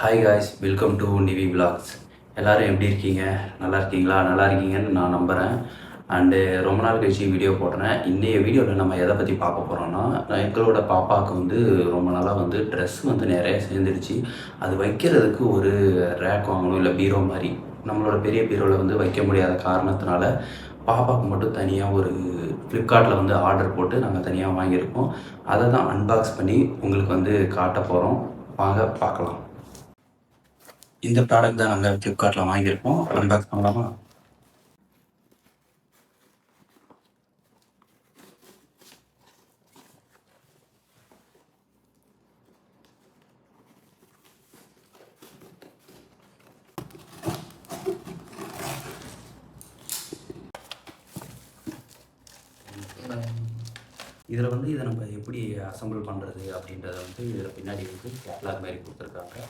Hi guys, welcome to Nivi vlogs. எல்லோரும் எப்படி இருக்கீங்க? நல்லா இருக்கீங்களா? நல்லா இருக்கீங்கன்னு நான் நம்புகிறேன். அண்டு ரொம்ப நாள் கழிச்சு வீடியோ போடுறேன். இன்றைய வீடியோவில் நம்ம எதை பற்றி பார்க்க போகிறோன்னா, எங்களோட பாப்பாவுக்கு ரொம்ப நாளாக ட்ரெஸ் நிறைய சேர்ந்துடுச்சு. அது வைக்கிறதுக்கு ஒரு ரேக் வாங்கணும், இல்லை பீரோ மாதிரி. நம்மளோட பெரிய பீரோவில் வைக்க முடியாத காரணத்தினால பாப்பாவுக்கு மட்டும் தனியாக ஒரு ஃப்ளிப்கார்ட்டில் ஆர்டர் போட்டு நாங்கள் தனியாக வாங்கியிருக்கோம். அதை தான் அன்பாக்ஸ் பண்ணி உங்களுக்கு காட்ட போகிறோம். வாங்க பார்க்கலாம். இந்த ப்ராடக்ட் தான் நாங்கள் ஃப்ளிப்கார்ட்டில் வாங்கியிருக்கோம். அன்பாக்ஸ் பண்ணலாமா? இதில் இதை நம்ம எப்படி அசம்பிள் பண்ணுறது அப்படின்றத இதில் பின்னாடி கேட்லாக் மாதிரி கொடுத்துருக்காங்க.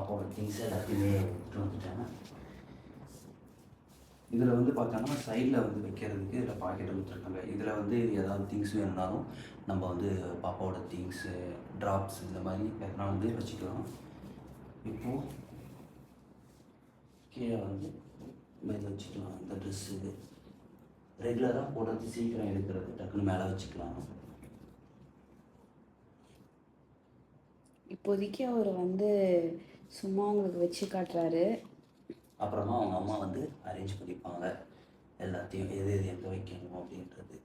பாப்பாவோட திங்ஸ் எல்லாத்தையுமே எடுத்துகிட்டு வந்துட்டேன். இதில் வந்து பார்த்தோன்னா சைடில் வந்து வைக்கிறதுக்கு இதில் பாக்கெட் கொடுத்துருக்காங்க. இதில் வந்து ஏதாவது திங்ஸ் வேணும்னாலும் நம்ம வந்து பாப்பாவோட திங்ஸு, ட்ராப்ஸ் இந்த மாதிரி எதனா வந்து வச்சுக்கலாம். இப்போது கீழே வந்து மேலே வச்சுக்கலாம். இந்த ட்ரெஸ்ஸு ரெகுலராக போடுறது, சீக்கிரம் எடுக்கிறது, டக்குன்னு மேலே வச்சுக்கலாம். இப்போதைக்கு அவர் வந்து சும்மா உங்களுக்கு வச்சு காட்டுறாரு. அப்புறமா அவங்க அம்மா வந்து அரேஞ்ச் பண்ணிப்பாங்க எல்லாத்தையும், எது எது எங்கே வைக்கணும் அப்படின்றது.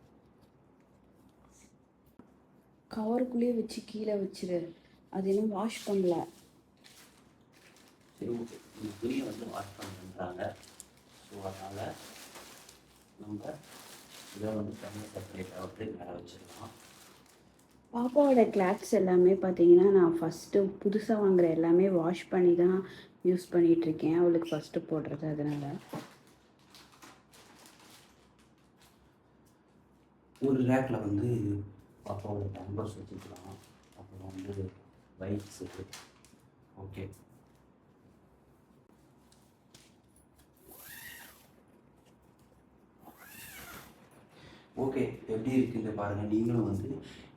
கவருக்குள்ளேயே வச்சு கீழே வச்சிரு, அது இன்னும் வாஷ் பண்ணல. சரி, ஓகே. இந்த துணியை வந்து வாஷ் பண்ணுறாங்க. ஸோ அதனால் நம்ம இதை வந்து தனியாக செப்பரேட்டாக வந்து மேலே வச்சுருக்கலாம். பாப்பாவோட கிளாத்ஸ் எல்லாமே பார்த்தீங்கன்னா நான் ஃபஸ்ட்டு புதுசாக வாங்குற எல்லாமே வாஷ் பண்ணி தான் யூஸ் பண்ணிகிட்ருக்கேன், அவளுக்கு ஃபஸ்ட்டு போடுறது. அதனால் ஒரு ரேக்கில் வந்து பாப்பாவோட டம்பர்ஸ் வச்சுக்கலாம். அப்புறம் வந்து பைக்ஸு. Okay, okay. எப்படி இருக்குன்னு பாருங்கள். நீங்களும் வந்து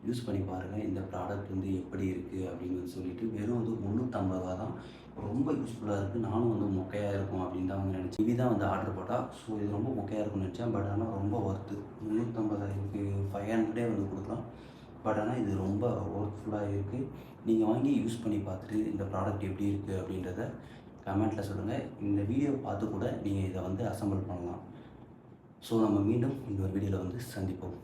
யூஸ் பண்ணி பாருங்கள். இந்த ப்ராடக்ட் வந்து எப்படி இருக்குது அப்படின்னு சொல்லிட்டு. வெறும் வந்து 350 ரூபா தான். ரொம்ப யூஸ்ஃபுல்லாக இருக்குது. நானும் வந்து மொக்கையாக இருக்கும் அப்படின்னு தான் வந்து நினச்சேன். டிவி தான் வந்து ஆர்டர் போட்டால். ஸோ இது ரொம்ப மொக்கையாக இருக்கும்னு நினச்சேன். பட் ஆனால் ரொம்ப ஒர்த்து. 350 500 வந்து கொடுக்கலாம். பட் ஆனால் இது ரொம்ப ஒர்க்ஃபுல்லாக இருக்குது. நீங்கள் வாங்கி யூஸ் பண்ணி பார்த்துட்டு இந்த ப்ராடக்ட் எப்படி இருக்குது அப்படின்றத கமெண்ட்டில் சொல்லுங்கள். இந்த வீடியோ பார்த்து கூட நீங்கள் இதை வந்து அசம்பிள் பண்ணலாம். ஸோ நம்ம மீண்டும் இந்த ஒரு வீடியோவில் வந்து சந்திப்போம்.